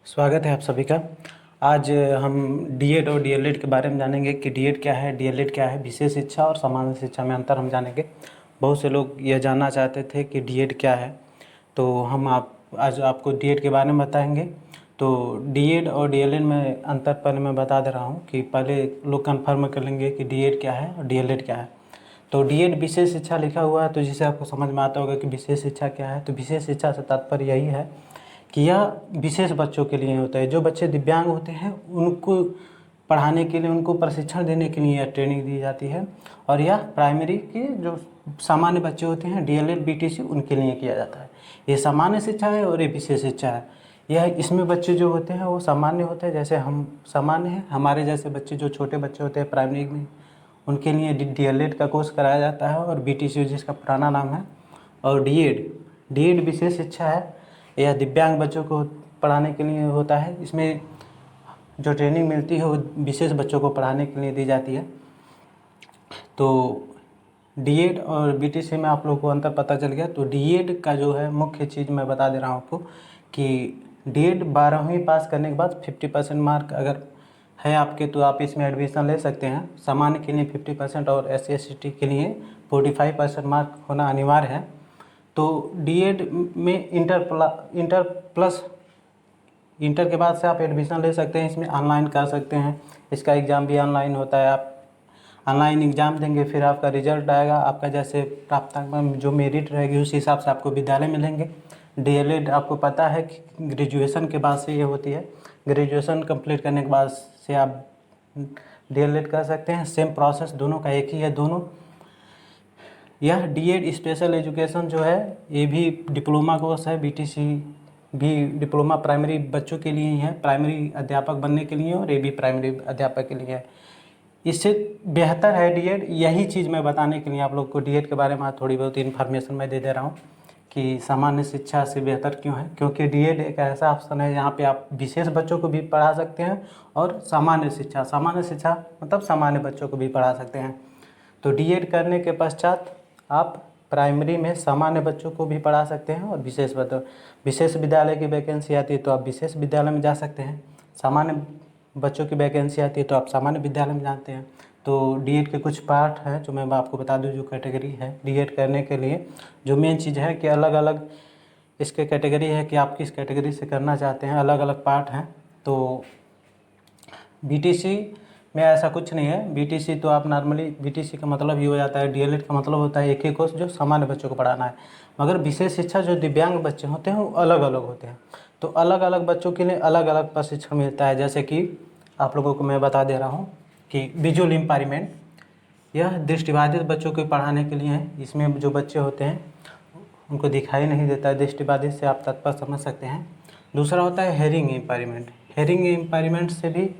स्वागत है आप सभी का। आज हम डीएड और डीएलएड के बारे में जानेंगे कि डीएड क्या है, डीएलएड क्या है, विशेष शिक्षा और सामान्य शिक्षा में अंतर हम जानेंगे। बहुत से लोग यह जानना चाहते थे कि डीएड क्या है, तो हम आज आपको डीएड के बारे में बताएंगे। तो डीएड और डीएलएड में अंतर पहले मैं बता दे रहा हूँ कि पहले लोग कन्फर्म कर लेंगे कि डीएड क्या है और डीएलएड क्या है। तो डीएड विशेष शिक्षा लिखा हुआ है, तो जिससे आपको समझ में आता होगा कि विशेष शिक्षा क्या है। तो विशेष शिक्षा से तात्पर्य यही है कि यह विशेष बच्चों के लिए होता है। जो बच्चे दिव्यांग होते हैं उनको पढ़ाने के लिए, उनको प्रशिक्षण देने के लिए यह ट्रेनिंग दी जाती है। और यह प्राइमरी के जो सामान्य बच्चे होते हैं, डीएलएड बीटीसी, उनके लिए किया जाता है। ये सामान्य शिक्षा है और ये विशेष शिक्षा है। यह इसमें बच्चे जो होते हैं वो सामान्य होते हैं, जैसे हम सामान्य हैं। हमारे जैसे बच्चे जो छोटे बच्चे होते हैं प्राइमरी में, उनके लिए डीएलएड का कोर्स कराया जाता है और बीटीसी जिसका पुराना नाम है। और डीएड विशेष शिक्षा है। यह दिव्यांग बच्चों को पढ़ाने के लिए होता है। इसमें जो ट्रेनिंग मिलती है वो विशेष बच्चों को पढ़ाने के लिए दी जाती है। तो डीएड और बीटीसी में आप लोगों को अंतर पता चल गया। तो डीएड का जो है मुख्य चीज़ मैं बता दे रहा हूँ आपको कि डीएड 12वीं पास करने के बाद 50% मार्क अगर है आपके तो आप इसमें एडमिशन ले सकते हैं। सामान्य के लिए 50% और SC/ST के लिए 45% मार्क होना अनिवार्य है। तो डीएड में इंटर के बाद से आप एडमिशन ले सकते हैं। इसमें ऑनलाइन कर सकते हैं, इसका एग्ज़ाम भी ऑनलाइन होता है। आप ऑनलाइन एग्ज़ाम देंगे, फिर आपका रिजल्ट आएगा। आपका जैसे प्राप्तांक जो मेरिट रहेगी उस हिसाब से आपको विद्यालय मिलेंगे। डीएलएड आपको पता है कि ग्रेजुएशन के बाद से ये होती है। ग्रेजुएशन कंप्लीट करने के बाद से आप डीएलएड कर सकते हैं। सेम प्रोसेस, दोनों का एक ही है दोनों। यह डीएड स्पेशल एजुकेशन जो है ये भी डिप्लोमा कोर्स है। बीटीसी भी डिप्लोमा प्राइमरी बच्चों के लिए ही है, प्राइमरी अध्यापक बनने के लिए, और ये भी प्राइमरी अध्यापक के लिए है। इससे बेहतर है डीएड। यही चीज़ मैं बताने के लिए आप लोग को डीएड के बारे में थोड़ी बहुत इन्फॉर्मेशन मैं दे रहा हूँ कि सामान्य शिक्षा से बेहतर क्यों है। क्योंकि डीएड एक ऐसा ऑप्शन है जहाँ पे आप विशेष बच्चों को भी पढ़ा सकते हैं और सामान्य शिक्षा मतलब सामान्य बच्चों को भी पढ़ा सकते हैं। तो डीएड करने के पश्चात आप प्राइमरी में सामान्य बच्चों को भी पढ़ा सकते हैं और विशेष विद्यालय की वैकेंसी आती है तो आप विशेष विद्यालय में जा सकते हैं। सामान्य बच्चों की वैकेंसी आती है तो आप सामान्य विद्यालय में जाते हैं। तो डीएड के कुछ पार्ट हैं जो मैं आपको बता दूं। जो कैटेगरी है डीएड करने के लिए, जो मेन चीज़ है कि अलग अलग इसके कैटेगरी है कि आप किस कैटेगरी से करना चाहते हैं, अलग अलग पार्ट हैं। तो बीटीसी में ऐसा कुछ नहीं है। बीटीसी तो आप नॉर्मली, बीटीसी का मतलब ये हो जाता है, डीएलएड का मतलब होता है एक ही कोर्स जो सामान्य बच्चों को पढ़ाना है। मगर विशेष शिक्षा जो दिव्यांग बच्चे होते हैं वो अलग अलग होते हैं। तो अलग अलग बच्चों के लिए अलग अलग प्रशिक्षण मिलता है। जैसे कि आप लोगों को मैं बता दे रहा हूँ कि विजुअल इम्पायरमेंट, यह दृष्टिबाधित बच्चों को पढ़ाने के लिए है। इसमें जो बच्चे होते हैं उनको दिखाई नहीं देता है, दृष्टिबाधित से आप तात्पर्य समझ सकते हैं। दूसरा होता है हेयरिंग इम्पायरमेंट। हेयरिंग इम्पायरमेंट से भी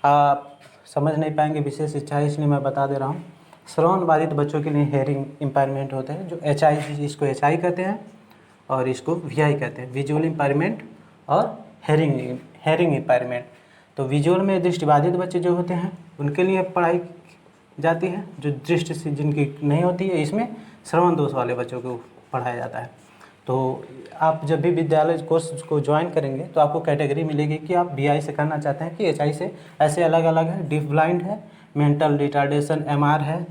आप समझ नहीं पाएंगे विशेष शिक्षा है, इसलिए मैं बता दे रहा हूँ। श्रवण बाधित बच्चों के लिए हेयरिंग इम्पायरमेंट होते हैं, जो इसको एचआई कहते हैं और इसको वीआई कहते हैं, विजुअल इम्पायरमेंट और हेयरिंग इम्पायरमेंट। तो विजुअल में दृष्टिबाधित बच्चे जो होते हैं उनके लिए पढ़ाई जाती है। जो दृष्टि से जिनकी नहीं होती है, इसमें श्रवण दोष वाले बच्चों को पढ़ाया जाता है। तो आप जब भी विद्यालय कोर्स को ज्वाइन करेंगे तो आपको कैटेगरी मिलेगी कि आप बीआई से करना चाहते हैं कि एचआई से। ऐसे अलग अलग है, डीफ ब्लाइंड है, मेंटल रिटार्डेशन एमआर है,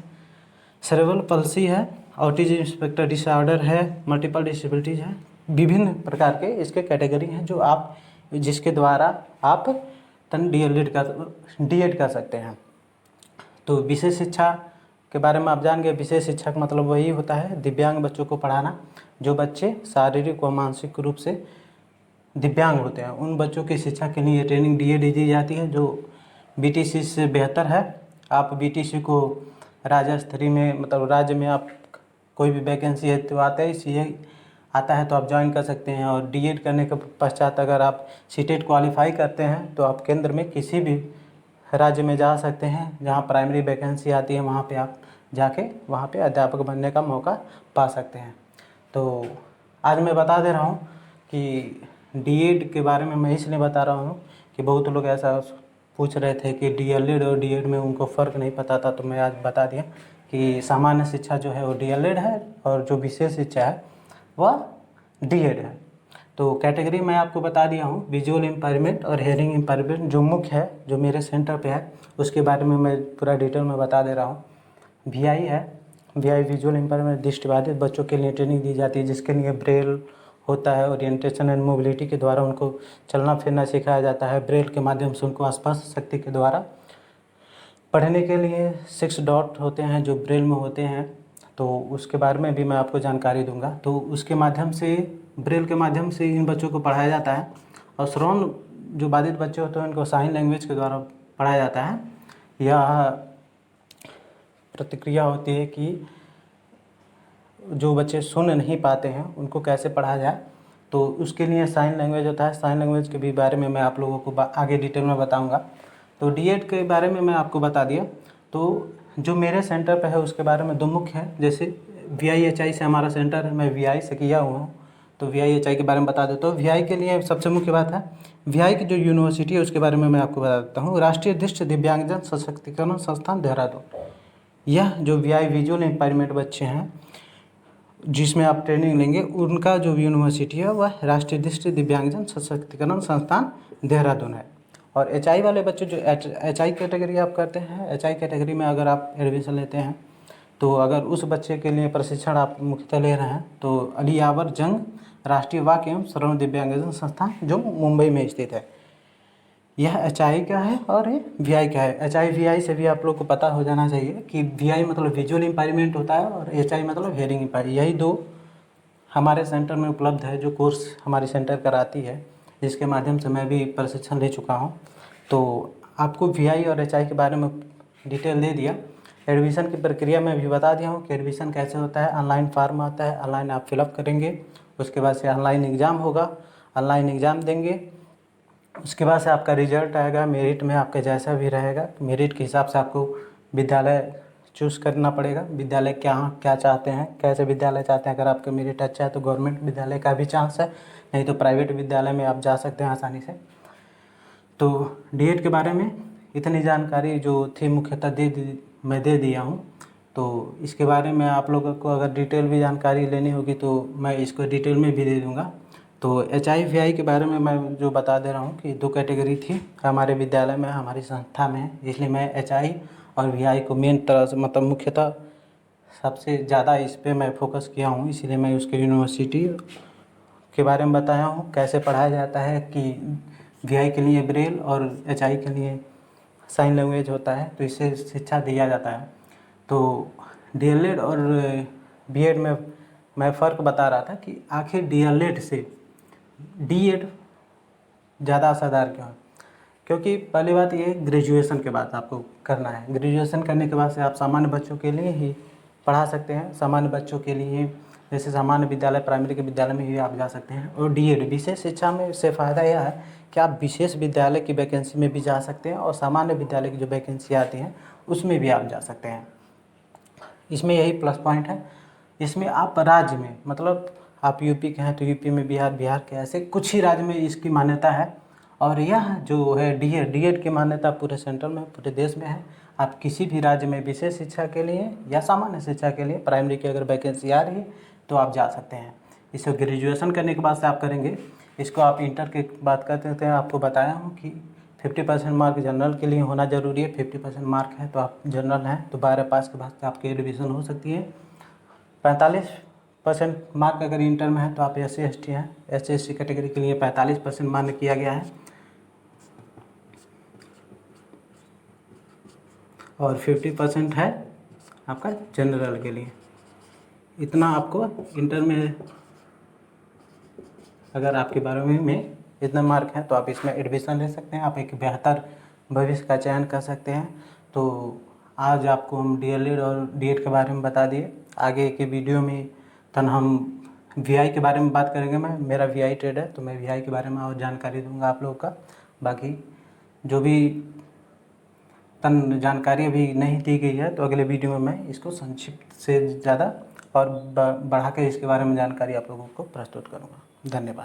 सेरेब्रल पल्सी है, ऑटिज्म स्पेक्ट्रम डिसऑर्डर है, मल्टीपल डिसेबिलिटीज है। विभिन्न प्रकार के इसके कैटेगरी हैं जो आप, जिसके द्वारा आप डीएड कर सकते हैं। तो विशेष शिक्षा के बारे में आप जान गए। विशेष शिक्षा का मतलब वही होता है दिव्यांग बच्चों को पढ़ाना। जो बच्चे शारीरिक व मानसिक रूप से दिव्यांग होते हैं उन बच्चों की शिक्षा के लिए ट्रेनिंग डीएड दी जाती है, जो बीटीसी से बेहतर है। आप बीटीसी को राज्य स्तरीय में, मतलब राज्य में आप कोई भी वैकेंसी है तो आता है, इसलिए आता है तो आप ज्वाइन कर सकते हैं। और डीएड करने के पश्चात अगर आप सीटेट क्वालिफाई करते हैं तो आप केंद्र में किसी भी राज्य में जा सकते हैं जहाँ प्राइमरी वैकेंसी आती है, वहाँ पे आप जाके वहाँ पे अध्यापक बनने का मौका पा सकते हैं। तो आज मैं बता दे रहा हूँ कि डीएड के बारे में मैं इसलिए बता रहा हूँ कि बहुत लोग ऐसा पूछ रहे थे कि डीएलएड और डीएड में उनको फ़र्क नहीं पता था। तो मैं आज बता दिया कि सामान्य शिक्षा जो है वो डीएलएड है और जो विशेष शिक्षा है वह डीएड है। तो कैटेगरी मैं आपको बता दिया हूँ, विजुअल इम्पेयरमेंट और हेयरिंग इम्पेयरमेंट जो मुख्य है, जो मेरे सेंटर पे है, उसके बारे में मैं पूरा डिटेल में बता दे रहा हूँ। वीआई है, वीआई विजुअल इम्पेयरमेंट, दृष्टिबाधित बच्चों के लिए ट्रेनिंग दी जाती है, जिसके लिए ब्रेल होता है, ओरिएंटेशन एंड मोबिलिटी के द्वारा उनको चलना फिरना सिखाया जाता है, ब्रेल के माध्यम से उनको स्पर्श शक्ति के द्वारा पढ़ने के लिए 6 डॉट होते हैं जो ब्रेल में होते हैं, तो उसके बारे में भी मैं आपको जानकारी दूंगा। तो उसके माध्यम से, ब्रेल के माध्यम से इन बच्चों को पढ़ाया जाता है। और श्रवण जो बाधित बच्चे होते हैं उनको साइन लैंग्वेज के द्वारा पढ़ाया जाता है। यह प्रतिक्रिया होती है कि जो बच्चे सुन नहीं पाते हैं उनको कैसे पढ़ाया जाए, तो उसके लिए साइन लैंग्वेज होता है। साइन लैंग्वेज के भी बारे में मैं आप लोगों को आगे डिटेल में बताऊंगा। तो डीएड के बारे में मैं आपको बता दिया। तो जो मेरे सेंटर पे है उसके बारे में 2 मुख्य है, जैसे VIHI से हमारा सेंटर है, मैं VI से किया हुआ हूँ, तो VIHI के बारे में बता देता हूँ। VI के लिए सबसे मुख्य बात है, VI की जो यूनिवर्सिटी है उसके बारे में मैं आपको बता देता हूँ। राष्ट्रीय दृष्टि दिव्यांगजन सशक्तिकरण संस्थान देहरादून। यह जो VI विजुअल इम्पेयरमेंट बच्चे हैं जिसमें आप ट्रेनिंग लेंगे, उनका जो यूनिवर्सिटी है वह राष्ट्रीय दृष्टि दिव्यांगजन सशक्तिकरण संस्थान देहरादून है। और HI वाले बच्चे जो HI कैटेगरी आप करते हैं, HI कैटेगरी में अगर आप एडमिशन लेते हैं, तो अगर उस बच्चे के लिए प्रशिक्षण आप मुख्यतः ले रहे हैं तो अली यावर जंग राष्ट्रीय वाक एवं श्रवण दिव्यांगजन संस्थान जो मुंबई में स्थित है, यह HI का है और ये VI का है। HI VI से भी आप लोग को पता हो जाना चाहिए कि VI मतलब विजुअल इम्पेयरमेंट होता है और HI मतलब हेयरिंग इम्पेयरमेंट। यही 2 हमारे सेंटर में उपलब्ध है, जो कोर्स हमारी सेंटर कराती है, जिसके माध्यम से मैं भी प्रशिक्षण ले चुका हूँ। तो आपको VI और HI के बारे में डिटेल दे दिया। एडमिशन की प्रक्रिया में भी बता दिया हूँ कि एडमिशन कैसे होता है। ऑनलाइन फॉर्म आता है, ऑनलाइन आप फिलअप करेंगे, उसके बाद से ऑनलाइन एग्ज़ाम होगा, ऑनलाइन एग्ज़ाम देंगे, उसके बाद से आपका रिजल्ट आएगा। मेरिट में आपका जैसा भी रहेगा, मेरिट के हिसाब से आपको विद्यालय चूज़ करना पड़ेगा। विद्यालय क्या चाहते हैं, कैसे विद्यालय चाहते हैं। अगर आपका मेरिट अच्छा है तो गवर्नमेंट विद्यालय का भी चांस है, नहीं तो प्राइवेट विद्यालय में आप जा सकते हैं आसानी से। तो डीएड के बारे में इतनी जानकारी जो थी मुख्यतः मैं दे दिया हूँ। तो इसके बारे में आप लोगों को अगर डिटेल भी जानकारी लेनी होगी तो मैं इसको डिटेल में भी दे दूँगा। तो HI VI के बारे में मैं जो बता दे रहा हूँ कि 2 कैटेगरी थी हमारे विद्यालय में, हमारी संस्था में, इसलिए मैं HI और VI को मेन तरह से मतलब मुख्यतः सबसे ज़्यादा इस पे मैं फोकस किया हूँ, इसीलिए मैं उसके यूनिवर्सिटी के बारे में बताया हूँ, कैसे पढ़ाया जाता है कि VI के लिए ब्रेल और HI के लिए साइन लैंग्वेज होता है, तो इससे शिक्षा दिया जाता है। तो DLED और BEd में मैं फ़र्क बता रहा था कि आखिर DLED से DED ज़्यादा असरदार क्यों है। क्योंकि पहली बात ये, ग्रेजुएशन के बाद आपको करना है। ग्रेजुएशन करने के बाद से आप सामान्य बच्चों के लिए ही पढ़ा सकते हैं, सामान्य बच्चों के लिए, जैसे सामान्य विद्यालय प्राइमरी के विद्यालय में भी आप जा सकते हैं। और DED विशेष शिक्षा में से फ़ायदा यह है कि आप विशेष विद्यालय की वैकेंसी में भी जा सकते हैं और सामान्य विद्यालय की जो वैकेंसी आती हैं उसमें भी आप जा सकते हैं। इसमें यही प्लस पॉइंट है। इसमें आप राज्य में, मतलब आप यूपी के हैं तो यूपी में, बिहार के, ऐसे कुछ ही राज्य में इसकी मान्यता है। और यह जो है डीएड की मान्यता पूरे सेंट्रल में, पूरे देश में है। आप किसी भी राज्य में विशेष शिक्षा के लिए या सामान्य शिक्षा के लिए प्राइमरी की अगर वैकेंसी आ रही है तो आप जा सकते हैं। इसे ग्रेजुएशन करने के बाद से आप करेंगे। इसको आप इंटर की बात करते हैं, आपको बताया हूँ कि 50% मार्क जनरल के लिए होना ज़रूरी है। 50% मार्क है तो आप जनरल हैं तो 12 पास के बाद आपकी एडमिशन हो सकती है। 45% मार्क अगर इंटर में है तो आप SC ST हैं। SC ST कैटेगरी के लिए 45% मान्य किया गया है और 50% है आपका जनरल के लिए। इतना आपको इंटर में अगर आपके 12वीं में इतना मार्क है तो आप इसमें एडमिशन ले सकते हैं, आप एक बेहतर भविष्य का चयन कर सकते हैं। तो आज आपको हम DLED और DED के बारे में बता दिए। आगे के वीडियो में हम VI के बारे में बात करेंगे। मेरा VI ट्रेड है तो मैं VI के बारे में और जानकारी दूंगा आप लोगों का। बाकी जो भी जानकारी अभी नहीं दी गई है तो अगले वीडियो में मैं इसको संक्षिप्त से ज़्यादा और बढ़ा कर इसके बारे में जानकारी आप लोगों को प्रस्तुत करूँगा। धन्यवाद।